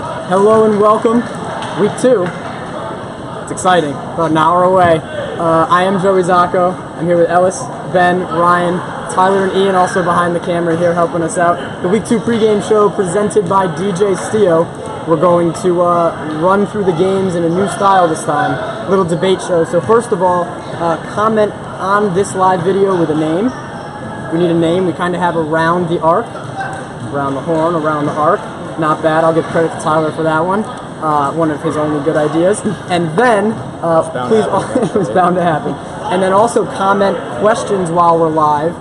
good. Hello and welcome. Week 2. It's exciting. About an hour away. I am Joey Zacco. I'm here with Ellis, Ben, Ryan, Tyler, and Ian also behind the camera here helping us out. The Week 2 pregame show presented by DJ Stio. We're going to run through the games in a new style this time. Little debate show. So first of all, comment on this live video with a name. We need a name. We kind of have around the arc. Around the horn, around the arc. Not bad. I'll give credit to Tyler for that one. One of his only good ideas. And then, please, it was bound to happen. And then also comment questions while we're live.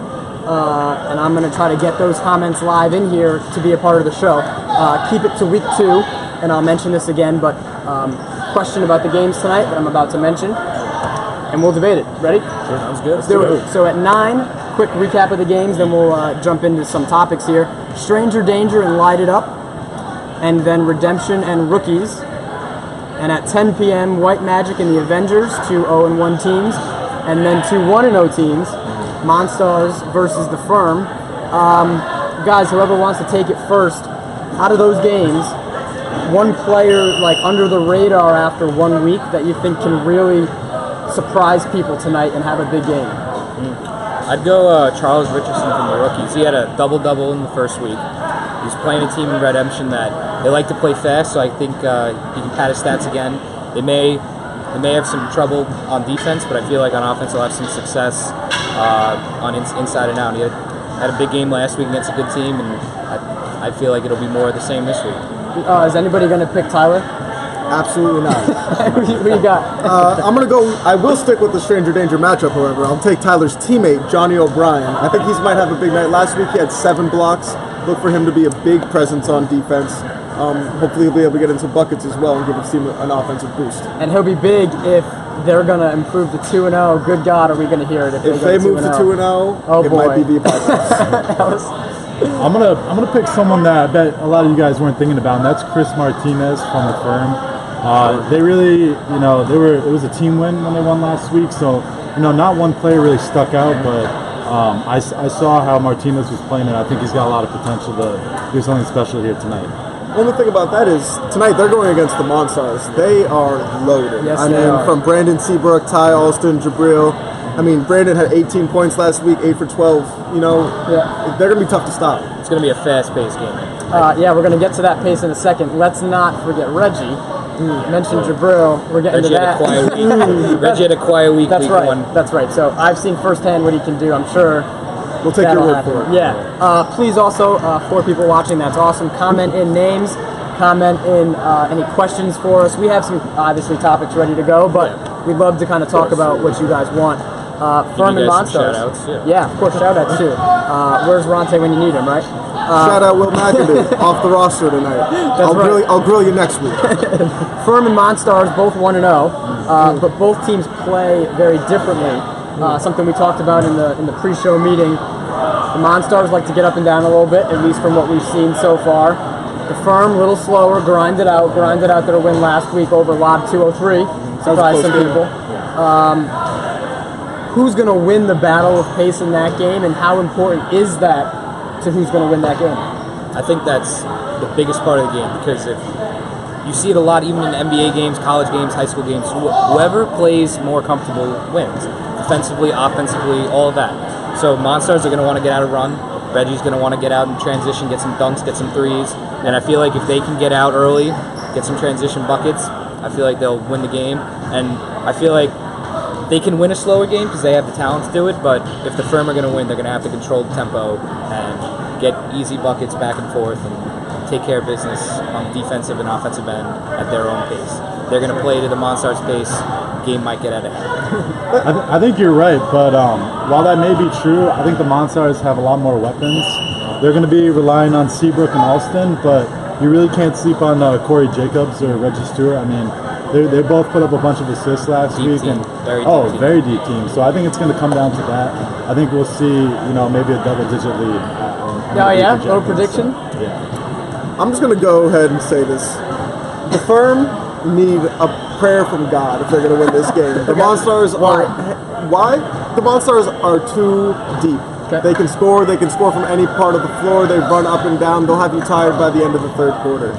And I'm going to try to get those comments live in here to be a part of the show. Keep it to week 2, and I'll mention this again, but question about the games tonight that I'm about to mention. And we'll debate it. Ready? Sure, sounds good. Let's do it. So at 9, quick recap of the games, then we'll jump into some topics here. Stranger Danger and Light It Up, and then Redemption and Rookies. And at 10 p.m., White Magic and the Avengers, 2 0-1 teams, and then 2 1-0 teams, Monstars versus the Firm. Guys, whoever wants to take it first, out of those games, one player like under the radar after 1 week that you think can really surprise people tonight and have a big game? I'd go Charles Richardson from the Rookies. He had a double-double in the first week. He's playing a team in Redemption that they like to play fast, so I think he can pad his stats again. They may have some trouble on defense, but I feel like on offense they'll have some success on inside and out. He had a big game last week against a good team, and I feel like it'll be more of the same this week. Is anybody going to pick Tyler? Absolutely not. Who you got? I'm going to go, I will stick with the Stranger Danger matchup, however. I'll take Tyler's teammate, Johnny O'Brien. I think he might have a big night. Last week he had 7 blocks. Look for him to be a big presence on defense. Hopefully he'll be able to get into buckets as well and give his team an offensive boost. And he'll be big if they're going to improve to 2-0. Good God, are we going to hear it if they move to 2-0, it might be the apocalypse. I'm gonna pick someone that I bet a lot of you guys weren't thinking about, and that's Chris Martinez from the Firm. They really, it was a team win when they won last week, so not one player really stuck out, but I saw how Martinez was playing, and I think he's got a lot of potential to do something special here tonight. The only thing about that is tonight they're going against the Monstars. They are loaded. Yes, they are. From Brandon Seabrook, Ty Alston, Jabril. Brandon had 18 points last week, 8 for 12. They're going to be tough to stop. It's going to be a fast-paced game. We're going to get to that pace in a second. Let's not forget Reggie. Mentioned Jabril. We're getting to that. Reggie had a quiet week. That's week right. 1. That's right. So I've seen firsthand what he can do. I'm sure. We'll take your word for it. Yeah. Please also, for people watching, that's awesome. Comment in names. Comment in any questions for us. We have some, obviously, topics ready to go, but we'd love to kind of talk about what you guys want. Firm and Monstars. Shout-outs, of course, shout-outs too. Where's Ronte when you need him, right? Shout out Will McAdoo, off the roster tonight. I'll grill you next week. Firm and Monstars, both 1-0, but both teams play very differently. Something we talked about in the pre-show meeting. The Monstars like to get up and down a little bit, at least from what we've seen so far. The Firm, a little slower, grinded out their win last week over Lob 203. Surprised some people. Who's going to win the battle of pace in that game, and how important is that to who's going to win that game? I think that's the biggest part of the game, because if you see it a lot, even in NBA games, college games, high school games, whoever plays more comfortable wins. Defensively, offensively, all of that. So Monstars are going to want to get out and run. Reggie's going to want to get out and transition, get some dunks, get some threes. And I feel like if they can get out early, get some transition buckets, I feel like they'll win the game. And I feel like they can win a slower game because they have the talent to do it, but if the Firm are going to win, they're going to have to control the tempo and get easy buckets back and forth and take care of business on the defensive and offensive end at their own pace. They're going to play to the Monstars' pace. Game might get out of hand. I think you're right, but while that may be true, I think the Monstars have a lot more weapons. They're going to be relying on Seabrook and Alston, but you really can't sleep on Corey Jacobs or Reggie Stewart. They both put up a bunch of assists last week, team. and very deep team. So I think it's going to come down to that. I think we'll see, maybe a double-digit lead. No prediction. Yeah. I'm just going to go ahead and say this: the Firm need a prayer from God if they're going to win this game. The Monstars are why? The Monstars are too deep. Okay. They can score from any part of the floor. They run up and down. They'll have you tired by the end of the third quarter.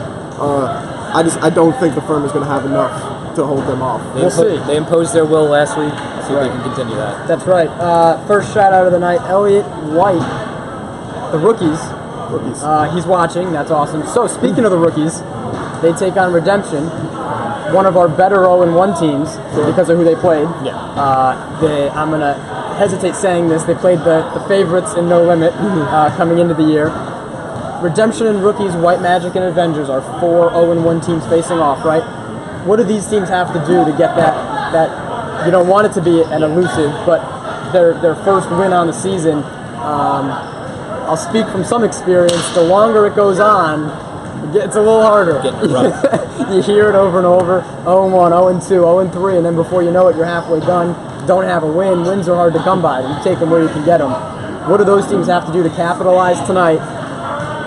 I don't think the Firm is going to have enough to hold them off. They We'll see. They imposed their will last week. See if they can continue that. That's right. First shout out of the night, Elliot White, the rookies. He's watching. That's awesome. So speaking of the rookies, they take on Redemption, one of our better 0-1 teams because of who they played. Yeah. I'm gonna hesitate saying this. They played the favorites in No Limit coming into the year. Redemption and rookies, White Magic and Avengers are 4 0-1 teams facing off, right? What do these teams have to do to get that you don't want it to be an elusive, but their first win on the season? I'll speak from some experience. The longer it goes on, it gets a little harder. Getting rough. You hear it over and over, 0-1, 0-2, 0-3, and then before you know it, you're halfway done. Don't have a win. Wins are hard to come by. You take them where you can get them. What do those teams have to do to capitalize tonight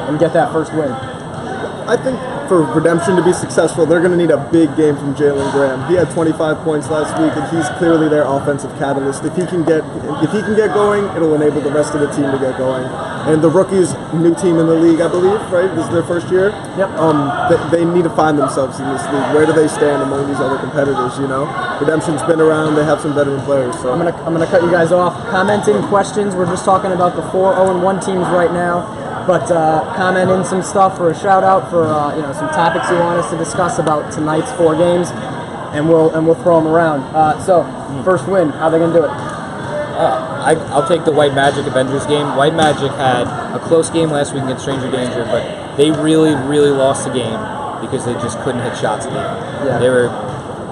and get that first win? I think for Redemption to be successful, they're going to need a big game from Jalen Graham. He had 25 points last week, and he's clearly their offensive catalyst. If he can get going, it'll enable the rest of the team to get going. And the rookies, new team in the league, I believe, right? This is their first year. Yep. They need to find themselves in this league. Where do they stand among these other competitors? You know, Redemption's been around. They have some veteran players. So I'm gonna cut you guys off. Commenting questions. We're just talking about the 4 0-1 teams right now. But comment in some stuff for a shout out for some topics you want us to discuss about tonight's 4 games, and we'll throw them around. So first win, how they gonna do it? I'll take the White Magic Avengers game. White Magic had a close game last week against Stranger Danger, but they really, really lost the game because they just couldn't hit shots at the end. Yeah.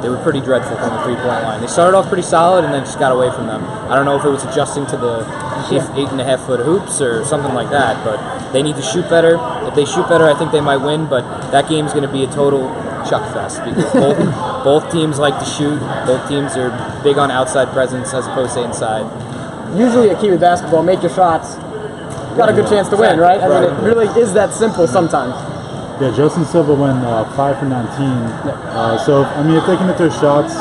They were pretty dreadful from the 3-point line. They started off pretty solid and then just got away from them. I don't know if it was adjusting to the 8.5-foot hoops or something like that, but they need to shoot better. If they shoot better, I think they might win, but that game's going to be a total chuck fest because both teams like to shoot. Both teams are big on outside presence as opposed to inside. Usually a key with basketball, make your shots. Got a good chance to win, right? I mean, it really is that simple sometimes. Yeah, Justin Silva went 5 for 19. So, I mean, if they can hit their shots,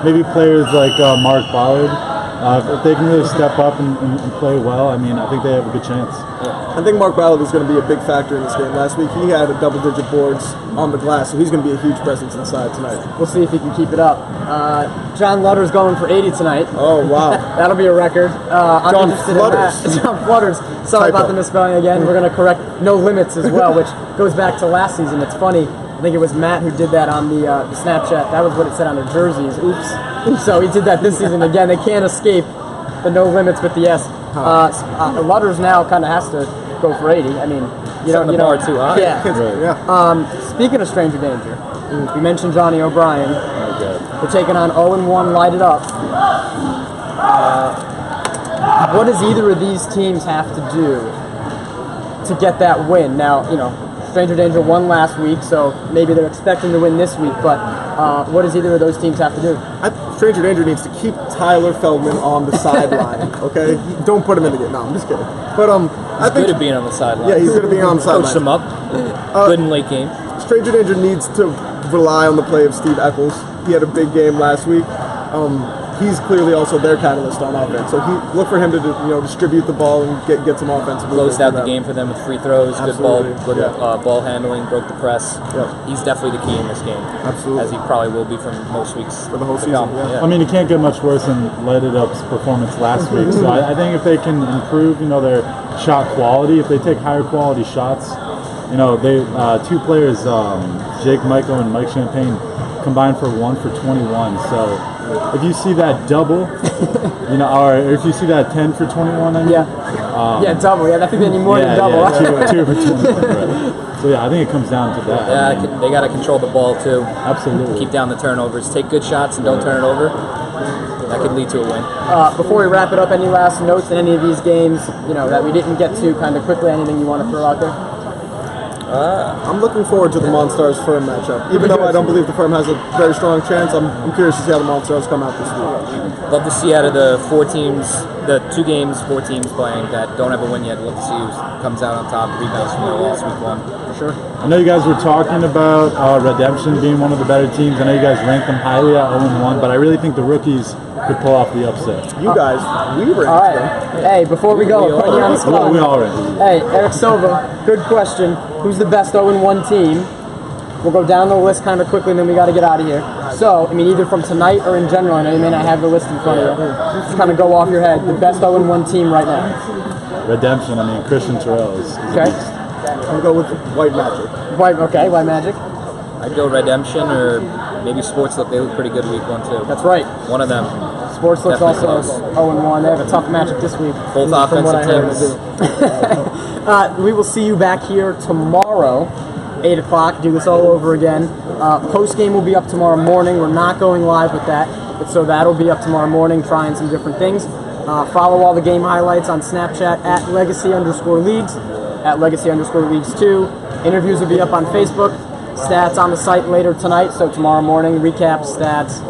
maybe players like Mark Ballard, if they can really step up and play well, I mean, I think they have a good chance. I think Mark Ballard is going to be a big factor in this game. Last week he had a double-digit boards on the glass, so he's going to be a huge presence inside tonight. We'll see if he can keep it up. John Lutter's going for 80 tonight. Oh, wow. That'll be a record. I'm John interested Flutters. in that. John Flutters. Sorry Typo. about the misspelling again. We're going to correct No Limits as well, which goes back to last season. It's funny. I think it was Matt who did that on the Snapchat. That was what it said on their jerseys. Oops. So he did that this season again. They can't escape the No Limits with the S. Lutters now kind of has to go for 80. I mean, you Setting the bar too high. Yeah. Yeah. Speaking of Stranger Danger, we mentioned Johnny O'Brien. They're taking on 0-1, Light It Up. What does either of these teams have to do to get that win? Now, Stranger Danger won last week, so maybe they're expecting to win this week, but what does either of those teams have to do? Stranger Danger needs to keep Tyler Feldman on the sideline, okay? Don't put him in the game. No, I'm just kidding. But I think Good at being on the sideline. yeah, he's good at being on the sideline. Coach them up. Good in late games. Stranger Danger needs to rely on the play of Steve Eccles. He had a big game last week. He's clearly also their catalyst on offense. So look for him to distribute the ball and get some offensive. Closed out the game for them with free throws, Absolutely. good ball handling, broke the press. Yep. He's definitely the key in this game. Absolutely. As he probably will be for most weeks. For the whole to season, come. yeah. I mean, it can't get much worse than Light It Up's performance last week. So I think if they can improve, their shot quality, if they take higher quality shots, they 2 players, Jake Michael and Mike Champagne, combined for 1 for 21. So if you see that double, or if you see that 10 for 21, I mean, Double. Yeah, I think they need more than double. Yeah, 2 for 21. Right. So I think it comes down to that. Yeah, they got to control the ball too. Absolutely. Keep down the turnovers. Take good shots and don't turn it over. That could lead to a win. Before we wrap it up, any last notes in any of these games, that we didn't get to kind of quickly? Anything you want to throw out there? I'm looking forward to the Monstars Firm matchup. Even though I don't believe the Firm has a very strong chance, I'm curious to see how the Monstars come out this week. Love to see out of the 4 teams, the 2 games, 4 teams playing that don't have a win yet. Love to see who comes out on top, rebounds from their loss week 1. For sure. I know you guys were talking about Redemption being one of the better teams. I know you guys ranked them highly at 0-1, but I really think the rookies could pull off the upset. You guys, we ranked All right. them. Hey, before we go, putting you on the spot. We all ranked. Hey, Eric Silva, good question. Who's the best 0-1 team? We'll go down the list kind of quickly, and then we got to get out of here. So, I mean, either from tonight or in general, I know you may not have the list in front of you. Just kind of go off your head. The best 0-1 team right now. Redemption. I mean, Christian Terrell is a Okay. beast. I'm going to go with White Magic. White Magic. I'd go Redemption or maybe Sportslook. They look pretty good week 1 too. That's right. One of them. Sports looks Definitely also close. 0-1. They have a tough matchup this week. Both from what I offensive heard. teams. We will see you back here tomorrow, 8 o'clock. Do this all over again. Post game will be up tomorrow morning. We're not going live with that, but so that'll be up tomorrow morning, trying some different things. Follow all the game highlights on Snapchat at Legacy_Leagues, at Legacy_Leagues2. Interviews will be up on Facebook. Stats on the site later tonight, so tomorrow morning, recap, stats,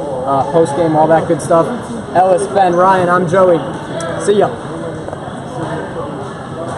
post game, all that good stuff. Ellis, Ben, Ryan, I'm Joey. See ya.